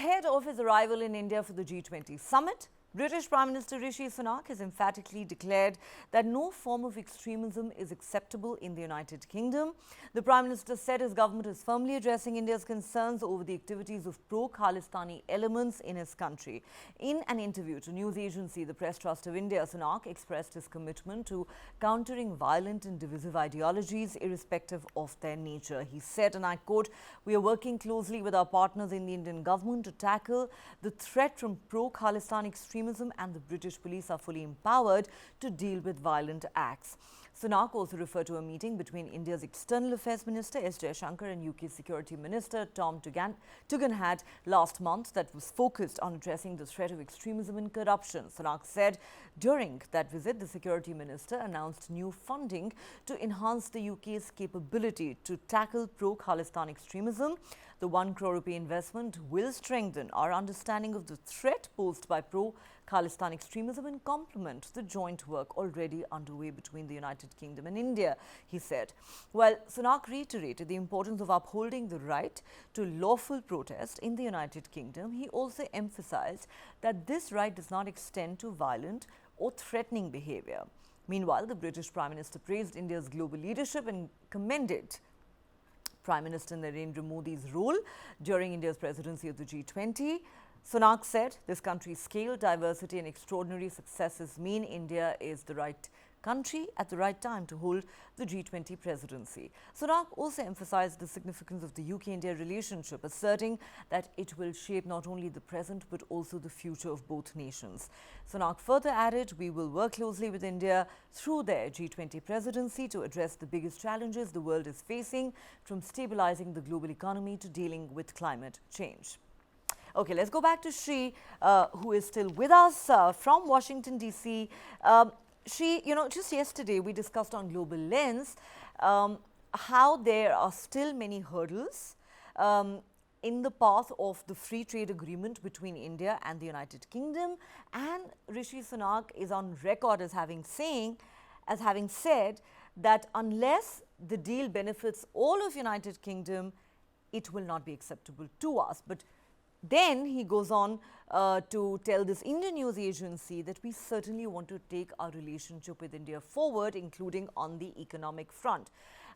Ahead of his arrival in India for the G20 summit, British Prime Minister Rishi Sunak has emphatically declared that no form of extremism is acceptable in the United Kingdom. The Prime Minister said his government is firmly addressing India's concerns over the activities of pro-Khalistani elements in his country. In an interview to news agency The Press Trust of India, Sunak expressed his commitment to countering violent and divisive ideologies irrespective of their nature. He said, and I quote, "We are working closely with our partners in the Indian government to tackle the threat from pro-Khalistan extremism, and the British police are fully empowered to deal with violent acts." Sunak also referred to a meeting between India's External Affairs Minister S. Jaishankar and UK Security Minister Tom Tugendhat last month that was focused on addressing the threat of extremism and corruption. Sunak said during that visit, the Security Minister announced new funding to enhance the UK's capability to tackle pro-Khalistan extremism. The 1 crore rupee investment will strengthen our understanding of the threat posed by pro-Khalistan extremism and complement the joint work already underway between the United Kingdom and India, he said. While Sunak reiterated the importance of upholding the right to lawful protest in the United Kingdom, he also emphasized that this right does not extend to violent or threatening behavior. Meanwhile, the British Prime Minister praised India's global leadership and commended Prime Minister Narendra Modi's role during India's presidency of the G20. Sunak said this country's scale, diversity and extraordinary successes mean India is the right country at the right time to hold the G20 presidency. Sunak also emphasized the significance of the UK-India relationship, asserting that it will shape not only the present but also the future of both nations. Sunak further added, "We will work closely with India through their G20 presidency to address the biggest challenges the world is facing, from stabilizing the global economy to dealing with climate change." Okay, let's go back to Shri, who is still with us from Washington, D.C. Shri, just yesterday we discussed on Global Lens how there are still many hurdles in the path of the free trade agreement between India and the United Kingdom. And Rishi Sunak is on record as having said that unless the deal benefits all of United Kingdom, it will not be acceptable to us. But then he goes on to tell this Indian news agency that we certainly want to take our relationship with India forward, including on the economic front.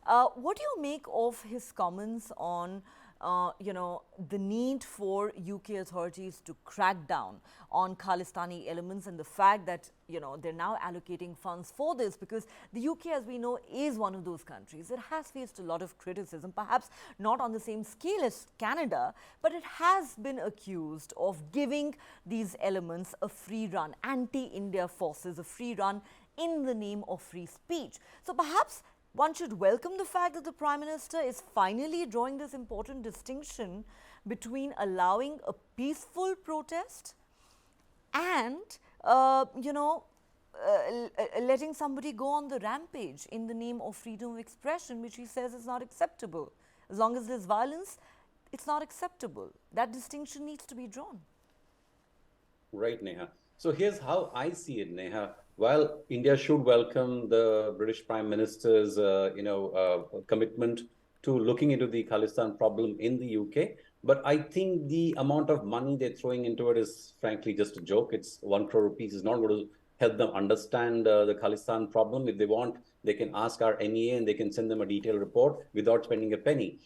What do you make of his comments on the need for UK authorities to crack down on Khalistani elements and the fact that, they're now allocating funds for this, because the UK, as we know, is one of those countries that has faced a lot of criticism, perhaps not on the same scale as Canada, but it has been accused of giving these elements a free run, anti-India forces, a free run in the name of free speech. So perhaps one should welcome the fact that the Prime Minister is finally drawing this important distinction between allowing a peaceful protest and, letting somebody go on the rampage in the name of freedom of expression, which he says is not acceptable. As long as there's violence, it's not acceptable. That distinction needs to be drawn. Right, Neha. So here's how I see it, Neha. While India should welcome the British Prime Minister's, commitment to looking into the Khalistan problem in the UK, but I think the amount of money they're throwing into it is frankly just a joke. It's 1 crore rupees. It's not going to help them understand the Khalistan problem. If they want, they can ask our MEA and they can send them a detailed report without spending a penny.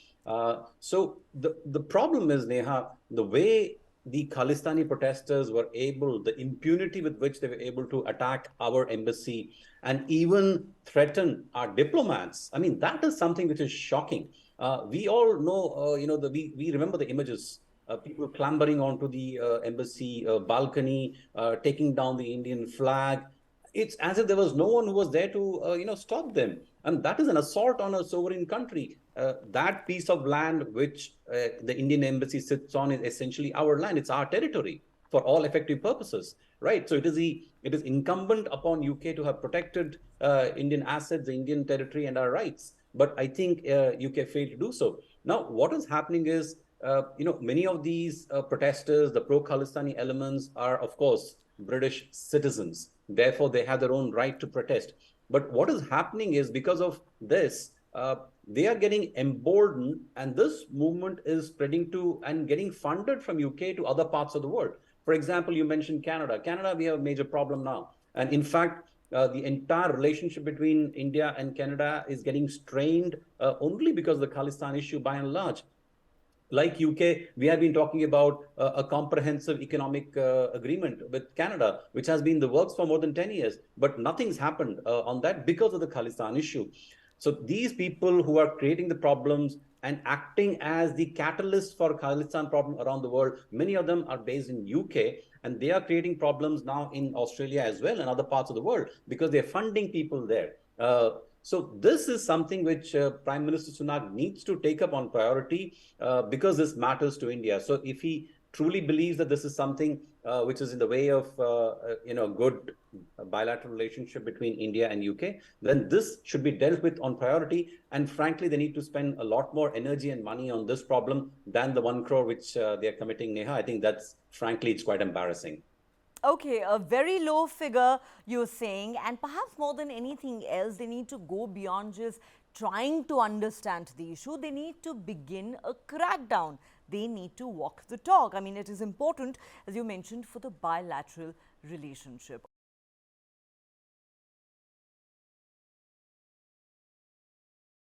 So the problem is, Neha, the way the Khalistani protesters were able, the impunity with which they were able to attack our embassy and even threaten our diplomats. I mean, that is something which is shocking. We all know, we remember the images, people clambering onto the embassy balcony, taking down the Indian flag. It's as if there was no one who was there to, stop them. And that is an assault on a sovereign country. That piece of land which the Indian embassy sits on is essentially our land. It's our territory for all effective purposes, right? So it is incumbent upon UK to have protected Indian assets, the Indian territory and our rights. But I think UK failed to do so. Now, what is happening is, many of these protesters, the pro-Khalistani elements are, of course, British citizens. Therefore, they have their own right to protest. But what is happening is, because of this, they are getting emboldened, and this movement is spreading to and getting funded from UK to other parts of the world. For example, you mentioned Canada. Canada, we have a major problem now. And in fact, the entire relationship between India and Canada is getting strained only because of the Khalistan issue by and large. Like UK, we have been talking about a comprehensive economic agreement with Canada, which has been in the works for more than 10 years, but nothing's happened on that because of the Khalistan issue. So these people who are creating the problems and acting as the catalyst for Khalistan problem around the world, many of them are based in UK, and they are creating problems now in Australia as well and other parts of the world because they're funding people there. So this is something which Prime Minister Sunak needs to take up on priority because this matters to India. So if he truly believes that this is something which is in the way of good bilateral relationship between India and UK, then this should be dealt with on priority. And frankly, they need to spend a lot more energy and money on this problem than the 1 crore which they are committing, Neha. I think that's, frankly, it's quite embarrassing. Okay, a very low figure, you're saying, and perhaps more than anything else, they need to go beyond just trying to understand the issue. They need to begin a crackdown. They need to walk the talk. I mean, it is important, as you mentioned, for the bilateral relationship.